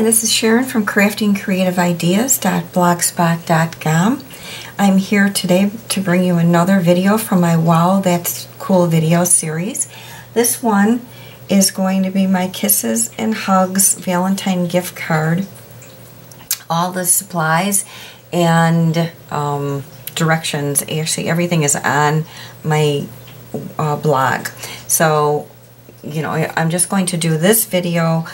This is Sharon from craftyandcreativeideas.blogspot.com. I'm here today to bring you another video from my Wow That's Cool video series. This one is going to be my Kisses and Hugs Valentine gift card. All the supplies and directions, actually everything is on my blog. So, you know, I'm just going to do this video.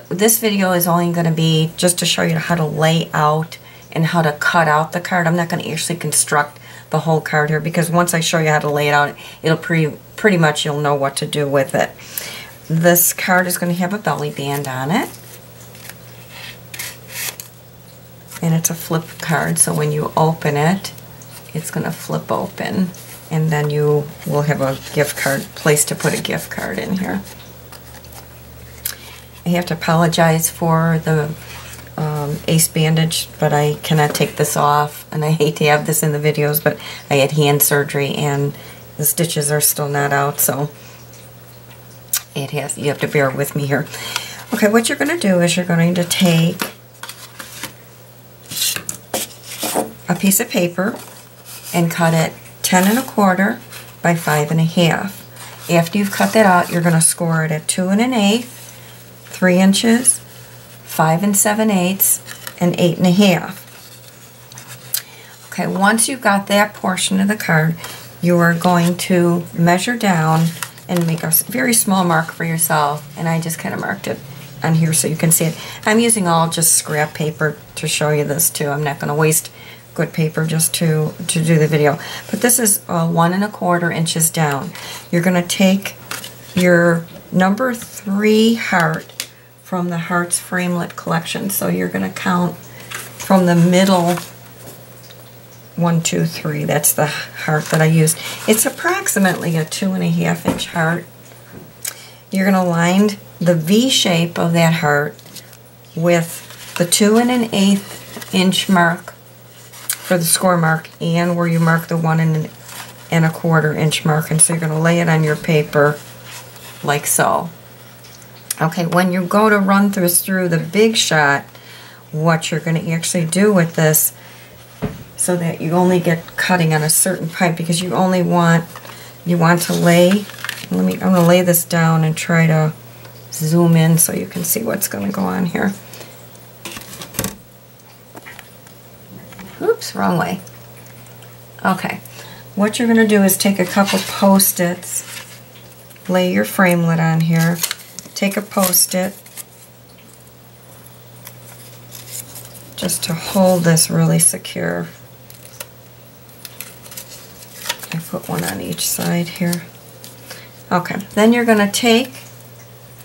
This video is only going to be just to show you how to lay out and how to cut out the card. I'm not going to actually construct the whole card here, because once I show you how to lay it out, it'll pretty much you'll know what to do with it. This card is going to have a belly band on it. And it's a flip card, so when you open it, it's going to flip open. And then you will have a gift card, place to put a gift card in here. I have to apologize for the ace bandage, but I cannot take this off, and I hate to have this in the videos, but I had hand surgery and the stitches are still not out, so you have to bear with me here. Okay, what you're going to do is you're going to take a piece of paper and cut it 10 1/4 by 5 1/2. After you've cut that out, you're going to score it at 2 1/8, 3 inches, 5 7/8, and 8 1/2. Okay, once you've got that portion of the card, you are going to measure down and make a very small mark for yourself. And I just kind of marked it on here so you can see it. I'm using all just scrap paper to show you this too. I'm not going to waste good paper just to do the video. But this is 1 1/4 inches down. You're going to take your number 3 heart from the Hearts Framelits Collection. So you're going to count from the middle 1, 2, 3. That's the heart that I used. It's approximately a 2 1/2 inch heart. You're going to line the V shape of that heart with the 2 1/8 inch mark for the score mark, and where you mark the 1 1/4 inch mark. And so you're going to lay it on your paper like so. Okay, when you go to run through the big shot, what you're going to actually do with this, so that you only get cutting on a certain pipe, because you want to lay, I'm going to lay this down and try to zoom in so you can see what's going to go on here. Oops, wrong way. Okay, what you're going to do is take a couple Post-its, lay your framelit on here, take a Post-it just to hold this really secure. I put one on each side here. Okay, then you're going to take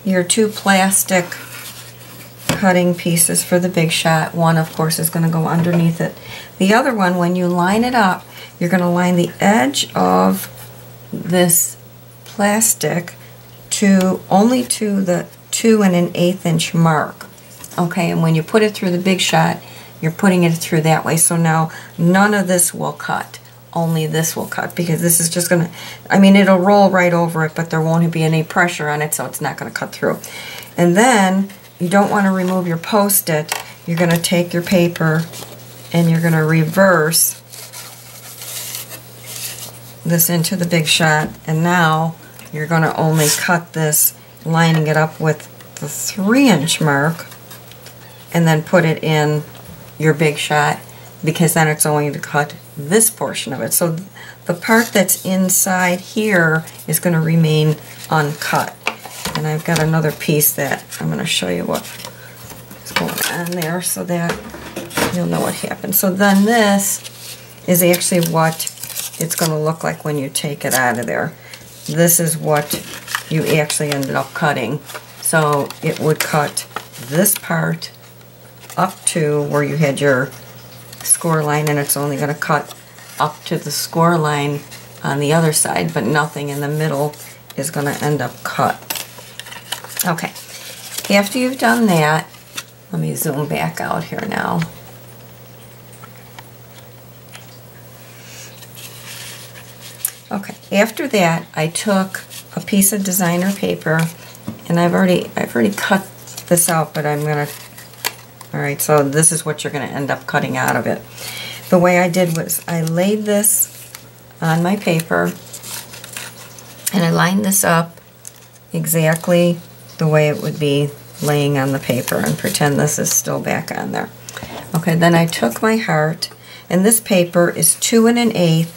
your 2 plastic cutting pieces for the big shot. One, of course, is going to go underneath it. The other one, when you line it up, you're going to line the edge of this plastic only to the 2 1/8 inch mark. Okay, and when you put it through the big shot, you're putting it through that way. So now none of this will cut. Only this will cut, because this is just going to, I mean, it'll roll right over it, but there won't be any pressure on it, so it's not going to cut through. And then you don't want to remove your Post-it. You're going to take your paper and you're going to reverse this into the big shot, and now you're going to only cut this, lining it up with the 3 inch mark, and then put it in your big shot, because then it's only to cut this portion of it. So the part that's inside here is going to remain uncut. And I've got another piece that I'm going to show you what's going on there so that you'll know what happened. So then this is actually what it's going to look like when you take it out of there. This is what you actually ended up cutting. So it would cut this part up to where you had your score line, and it's only going to cut up to the score line on the other side, but nothing in the middle is going to end up cut. Okay, after you've done that, let me zoom back out here now. Okay, after that, I took a piece of designer paper, and I've already cut this out, but I'm going to Alright, so this is what you're going to end up cutting out of it. The way I did was I laid this on my paper and I lined this up exactly the way it would be laying on the paper, and pretend this is still back on there. Okay, then I took my heart, and this paper is 2 1/8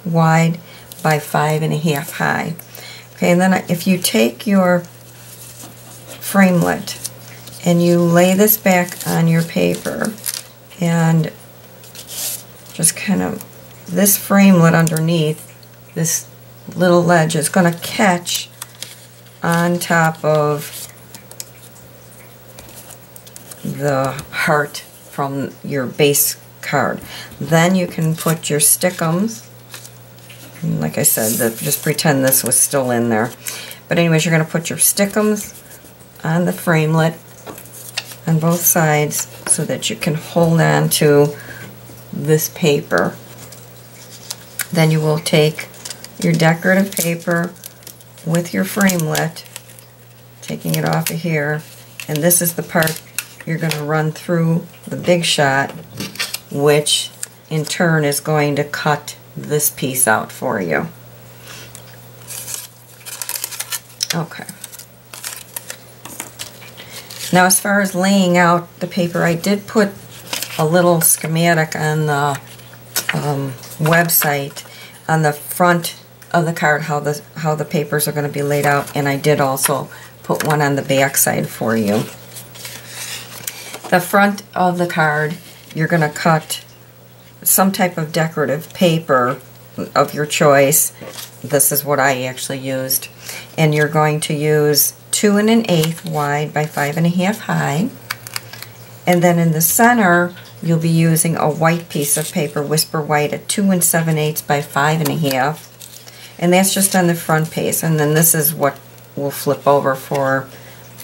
wide by 5 1/2 high. Okay, and then if you take your framelit and you lay this back on your paper, and just kind of, this framelit underneath, this little ledge is going to catch on top of the heart from your base card. Then you can put your stickums, and like I said, just pretend this was still in there. But anyways, you're going to put your stickums on the framelit on both sides so that you can hold on to this paper. Then you will take your decorative paper with your framelit, taking it off of here, and this is the part you're going to run through the big shot, which in turn is going to cut this piece out for you. Okay. Now as far as laying out the paper, I did put a little schematic on the website on the front of the card, how the papers are going to be laid out, and I did also put one on the back side for you. The front of the card, you're going to cut some type of decorative paper of your choice. This is what I actually used. And you're going to use 2 1/8 wide by 5 1/2 high. And then in the center, you'll be using a white piece of paper, Whisper White, at 2 7/8 by 5 1/2. And that's just on the front page. And then this is what we'll flip over for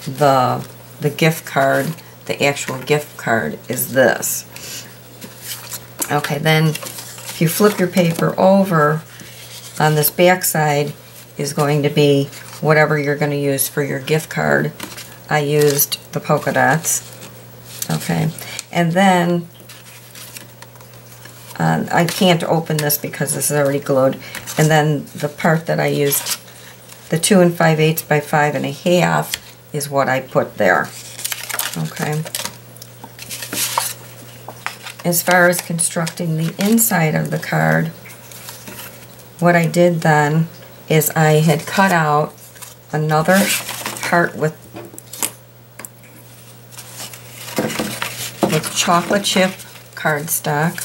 the gift card. The actual gift card is this. Okay, then if you flip your paper over, on this back side is going to be whatever you're going to use for your gift card. I used the polka dots. Okay, and then I can't open this because this is already glued. And then the part that I used, the 2 5/8 by 5 1/2, is what I put there. Okay. As far as constructing the inside of the card, what I did then is I had cut out another heart with chocolate chip cardstock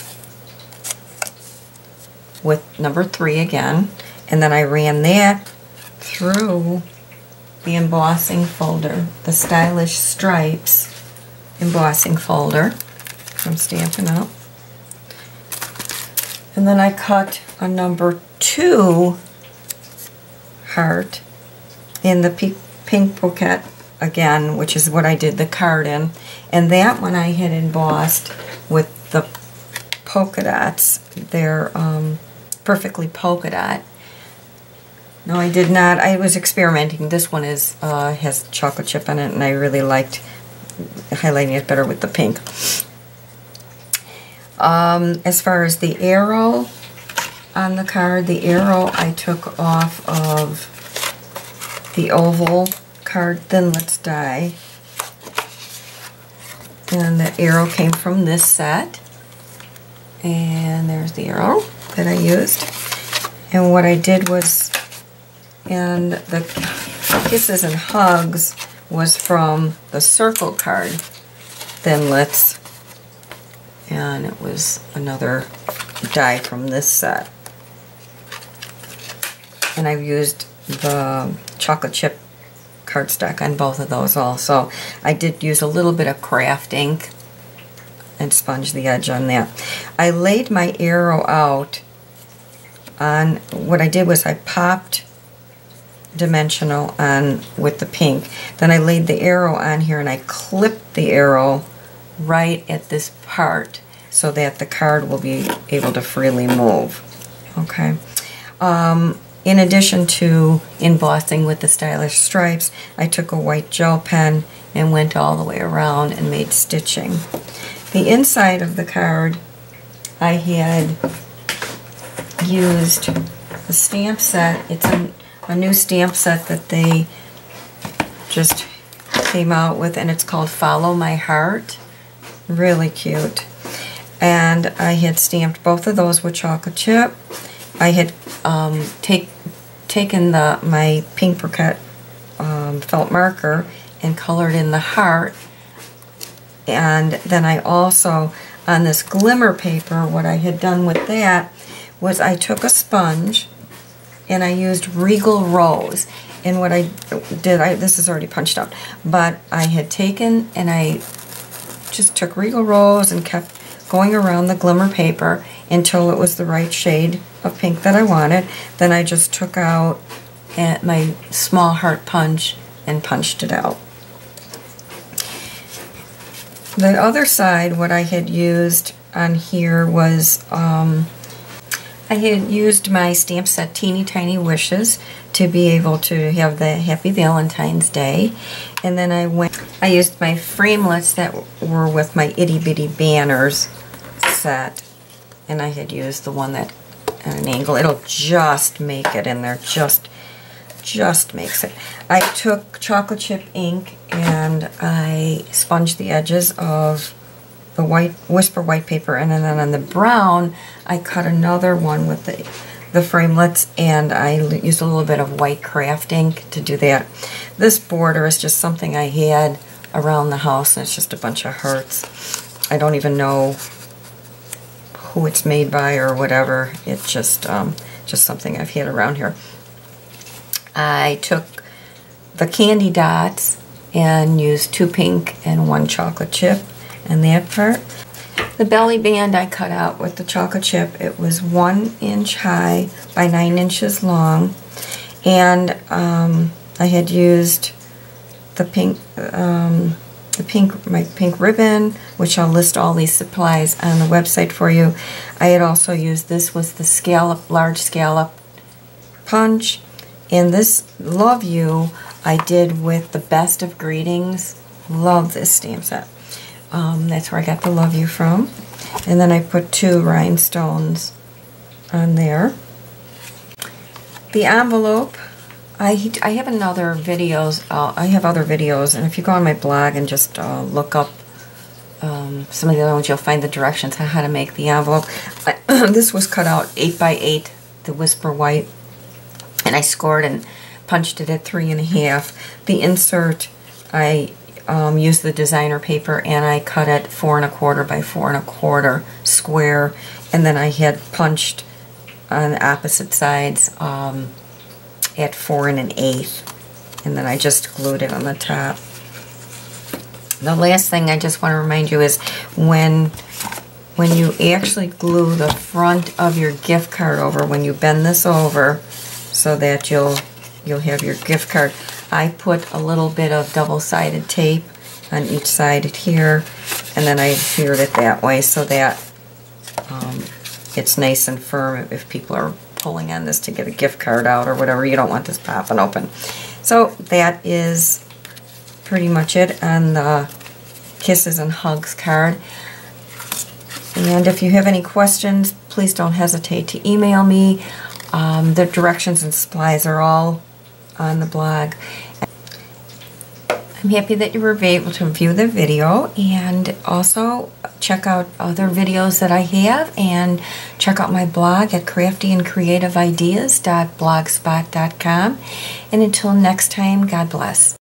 with number 3 again, and then I ran that through the embossing folder, the Stylish Stripes embossing folder from Stampin' Up. And then I cut a number 2 heart in the Pink Pirouette again, which is what I did the card in. And that one I had embossed with the polka dots. They're perfectly polka dot. No, I did not. I was experimenting. This one is has chocolate chip in it, and I really liked highlighting it better with the pink. As far as the arrow on the card, the arrow I took off of the oval card Thinlits die, and the arrow came from this set. And there's the arrow that I used. And what I did was, and the Kisses and Hugs was from the circle card Thinlits, and it was another die from this set. And I've used the chocolate chip cardstock on both of those also. I did use a little bit of craft ink and sponge the edge on that. I laid my arrow out on, what I did was I popped dimensional on with the pink. Then I laid the arrow on here and I clipped the arrow right at this part so that the card will be able to freely move. Okay. In addition to embossing with the Stylish Stripes, I took a white gel pen and went all the way around and made stitching. The inside of the card, I had used the stamp set. It's a new stamp set that they just came out with, and it's called Follow My Heart. Really cute. And I had stamped both of those with chocolate chip. I had taken my Pink Pirouette felt marker and colored in the heart. And then I also, on this Glimmer paper, what I had done with that was I took a sponge and I used Regal Rose. And what I did, this is already punched out, but I had taken and I just took Regal Rose and kept going around the Glimmer paper until it was the right shade of pink that I wanted. Then I just took out my small heart punch and punched it out. The other side, what I had used on here was, I had used my stamp set Teeny Tiny Wishes to be able to have the Happy Valentine's Day. And then I used my framelits that were with my Itty Bitty Banners set. And I had used the one that at an angle. It'll just make it in there, just makes it. I took chocolate chip ink and I sponged the edges of the white Whisper white paper, and then on the brown I cut another one with the framelits, and I used a little bit of white craft ink to do that. This border is just something I had around the house, and it's just a bunch of hearts. I don't even know who it's made by or whatever. It's just something I've had around here. I took the candy dots and used 2 pink and 1 chocolate chip in that part. The belly band I cut out with the chocolate chip. It was 1 inch high by 9 inches long, and I had used the my pink ribbon, which I'll list all these supplies on the website for you. I had also used, this was the scallop, large scallop punch, and this Love You I did with the Best of Greetings. Love this stamp set. That's where I got the Love You from. And then I put 2 rhinestones on there. The envelope, I have another videos. I have other videos, and if you go on my blog and just look up some of the other ones, you'll find the directions on how to make the envelope. This was cut out 8 by 8, the Whisper White, and I scored and punched it at 3.5. The insert, I used the designer paper and I cut it 4 1/4 by 4 1/4 square, and then I had punched on the opposite sides at 4 1/8, and then I just glued it on the top. The last thing I just want to remind you is when you actually glue the front of your gift card over, when you bend this over so that you'll have your gift card, I put a little bit of double-sided tape on each side here, and then I adhered it that way so that it's nice and firm if people are pulling on this to get a gift card out or whatever. You don't want this popping open. So that is pretty much it on the Kisses and Hugs card. And if you have any questions, please don't hesitate to email me. The directions and supplies are all on the blog. I'm happy that you were able to view the video, and also check out other videos that I have, and check out my blog at craftyandcreativeideas.blogspot.com. And until next time, God bless.